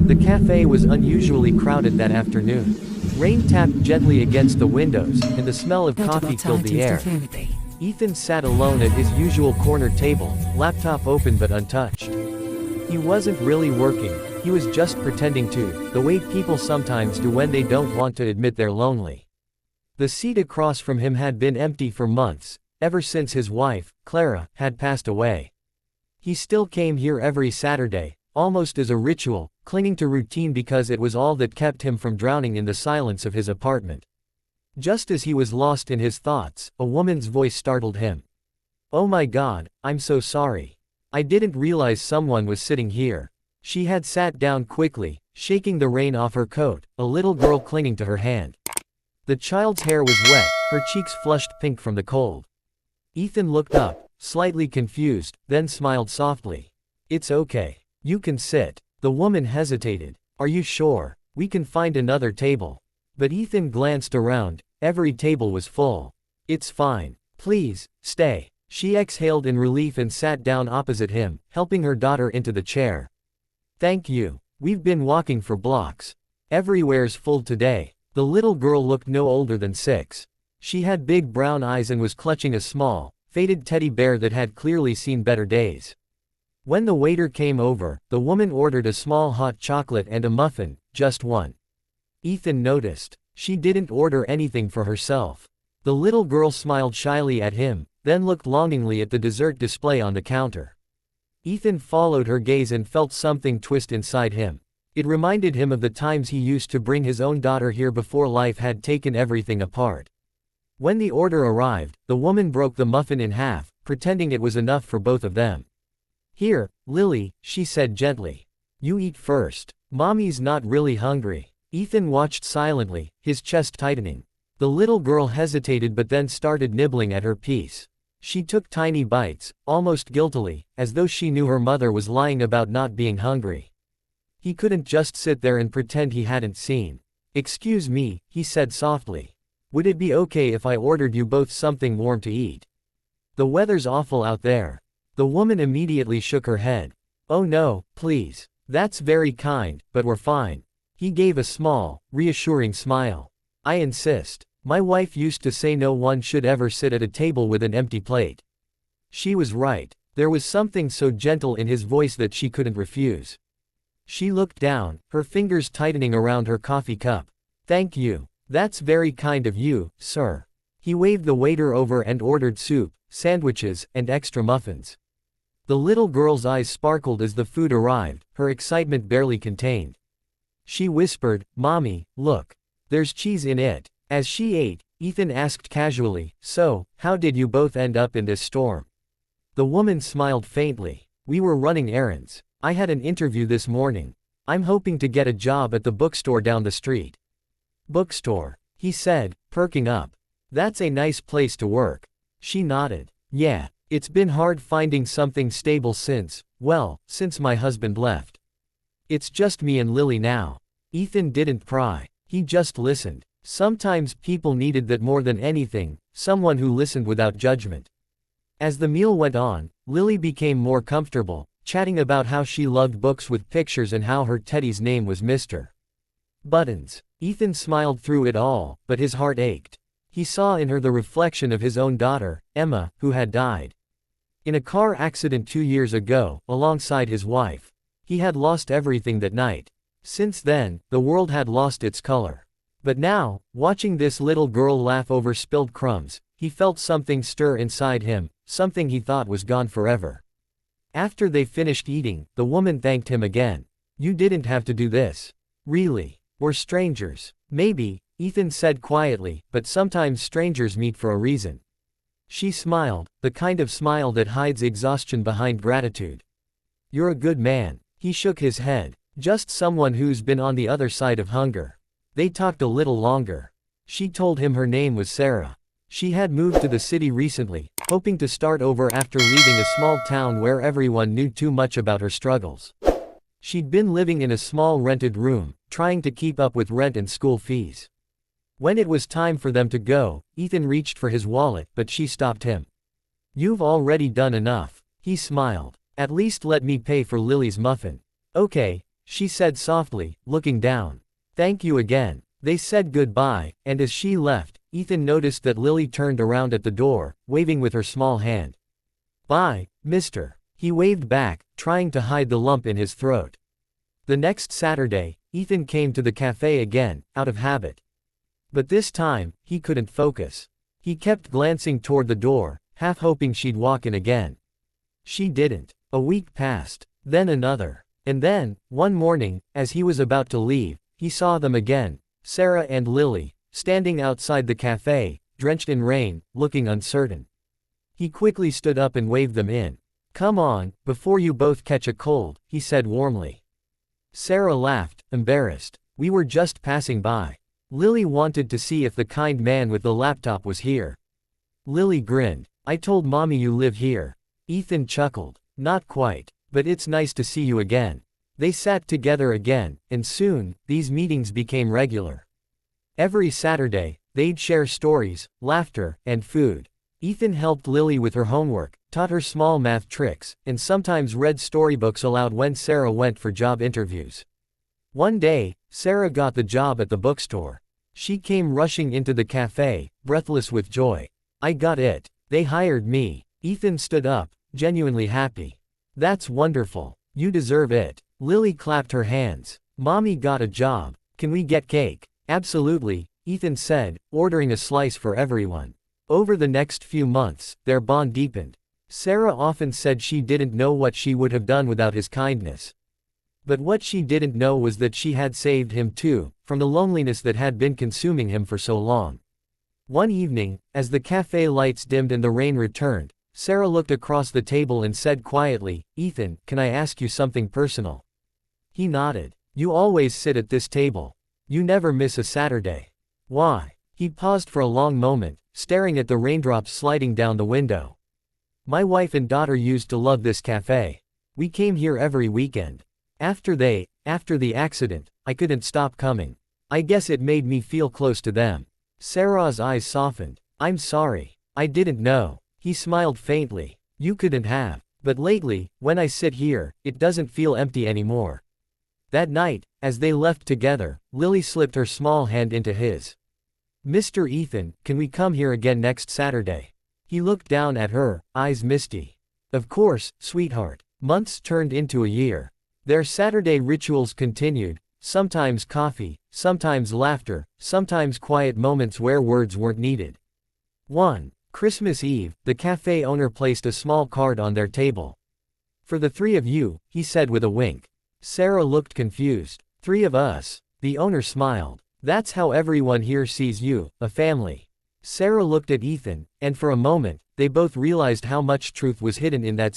The cafe was unusually crowded that afternoon. Rain tapped gently against the windows, and the smell of coffee filled the air. Ethan sat alone at his usual corner table, laptop open but untouched. He wasn't really working, he was just pretending to, the way people sometimes do when they don't want to admit they're lonely. The seat across from him had been empty for months, ever since his wife, Clara, had passed away. He still came here every Saturday, almost as a ritual, clinging to routine because it was all that kept him from drowning in the silence of his apartment. Just as he was lost in his thoughts, a woman's voice startled him. "Oh my God, I'm so sorry. I didn't realize someone was sitting here." She had sat down quickly, shaking the rain off her coat, a little girl clinging to her hand. The child's hair was wet, her cheeks flushed pink from the cold. Ethan looked up, slightly confused, then smiled softly. "It's okay. You can sit." The woman hesitated. "Are you sure? We can find another table." But Ethan glanced around, every table was full. "It's fine. Please, stay." She exhaled in relief and sat down opposite him, helping her daughter into the chair. "Thank you. We've been walking for blocks. Everywhere's full today." The little girl looked no older than 6. She had big brown eyes and was clutching a small, faded teddy bear that had clearly seen better days. When the waiter came over, the woman ordered a small hot chocolate and a muffin, just one. Ethan noticed. She didn't order anything for herself. The little girl smiled shyly at him, then looked longingly at the dessert display on the counter. Ethan followed her gaze and felt something twist inside him. It reminded him of the times he used to bring his own daughter here before life had taken everything apart. When the order arrived, the woman broke the muffin in half, pretending it was enough for both of them. "Here, Lily," she said gently. "You eat first. Mommy's not really hungry." Ethan watched silently, his chest tightening. The little girl hesitated but then started nibbling at her piece. She took tiny bites, almost guiltily, as though she knew her mother was lying about not being hungry. He couldn't just sit there and pretend he hadn't seen. "Excuse me," he said softly. "Would it be okay if I ordered you both something warm to eat? The weather's awful out there." The woman immediately shook her head. "Oh no, please. That's very kind, but we're fine." He gave a small, reassuring smile. "I insist. My wife used to say no one should ever sit at a table with an empty plate." She was right. There was something so gentle in his voice that she couldn't refuse. She looked down, her fingers tightening around her coffee cup. "Thank you. That's very kind of you, sir." He waved the waiter over and ordered soup, sandwiches, and extra muffins. The little girl's eyes sparkled as the food arrived, her excitement barely contained. She whispered, "Mommy, look. There's cheese in it." As she ate, Ethan asked casually, "So, how did you both end up in this storm?" The woman smiled faintly. "We were running errands. I had an interview this morning. I'm hoping to get a job at the bookstore down the street." "Bookstore," he said, perking up. "That's a nice place to work." She nodded. "Yeah. It's been hard finding something stable since my husband left. It's just me and Lily now." Ethan didn't pry. He just listened. Sometimes people needed that more than anything, someone who listened without judgment. As the meal went on, Lily became more comfortable, chatting about how she loved books with pictures and how her teddy's name was Mr. Buttons. Ethan smiled through it all, but his heart ached. He saw in her the reflection of his own daughter, Emma, who had died in a car accident 2 years ago, alongside his wife. He had lost everything that night. Since then, the world had lost its color. But now, watching this little girl laugh over spilled crumbs, he felt something stir inside him, something he thought was gone forever. After they finished eating, the woman thanked him again. "You didn't have to do this. Really. We're strangers." "Maybe," Ethan said quietly, "but sometimes strangers meet for a reason." She smiled, the kind of smile that hides exhaustion behind gratitude. "You're a good man." He shook his head. "Just someone who's been on the other side of hunger." They talked a little longer. She told him her name was Sarah. She had moved to the city recently, hoping to start over after leaving a small town where everyone knew too much about her struggles. She'd been living in a small rented room, trying to keep up with rent and school fees. When it was time for them to go, Ethan reached for his wallet, but she stopped him. "You've already done enough." He smiled. "At least let me pay for Lily's muffin." "Okay." she said softly, looking down. Thank you again. They said goodbye, and as she left, Ethan noticed that Lily turned around at the door, waving with her small hand. Bye, mister. He waved back, trying to hide the lump in his throat. The next Saturday, Ethan came to the cafe again, out of habit. But this time, he couldn't focus. He kept glancing toward the door, half hoping she'd walk in again. She didn't. A week passed. Then another. And then, one morning, as he was about to leave, he saw them again, Sarah and Lily, standing outside the cafe, drenched in rain, looking uncertain. He quickly stood up and waved them in. Come on, before you both catch a cold, he said warmly. Sarah laughed, embarrassed. We were just passing by. Lily wanted to see if the kind man with the laptop was here. Lily grinned. I told Mommy you live here. Ethan chuckled. Not quite, but it's nice to see you again. They sat together again, and soon, these meetings became regular. Every Saturday, they'd share stories, laughter, and food. Ethan helped Lily with her homework, taught her small math tricks, and sometimes read storybooks aloud when Sarah went for job interviews. One day, Sarah got the job at the bookstore. She came rushing into the cafe, breathless with joy. I got it. They hired me. Ethan stood up, genuinely happy. That's wonderful. You deserve it. Lily clapped her hands. Mommy got a job. Can we get cake? Absolutely, Ethan said, ordering a slice for everyone. Over the next few months, their bond deepened. Sarah often said she didn't know what she would have done without his kindness. But what she didn't know was that she had saved him too, from the loneliness that had been consuming him for so long. One evening, as the cafe lights dimmed and the rain returned, Sarah looked across the table and said quietly, Ethan, can I ask you something personal? He nodded. You always sit at this table. You never miss a Saturday. Why? He paused for a long moment, staring at the raindrops sliding down the window. My wife and daughter used to love this cafe. We came here every weekend. After the accident, I couldn't stop coming. I guess it made me feel close to them. Sarah's eyes softened. I'm sorry. I didn't know. He smiled faintly. You couldn't have. But lately, when I sit here, it doesn't feel empty anymore. That night, as they left together, Lily slipped her small hand into his. Mr. Ethan, can we come here again next Saturday? He looked down at her, eyes misty. Of course, sweetheart. Months turned into a year. Their Saturday rituals continued, sometimes coffee, sometimes laughter, sometimes quiet moments where words weren't needed. One Christmas Eve, the cafe owner placed a small card on their table. For the three of you, he said with a wink. Sarah looked confused. 3 of us. The owner smiled. That's how everyone here sees you, a family. Sarah looked at Ethan, and for a moment, they both realized how much truth was hidden in that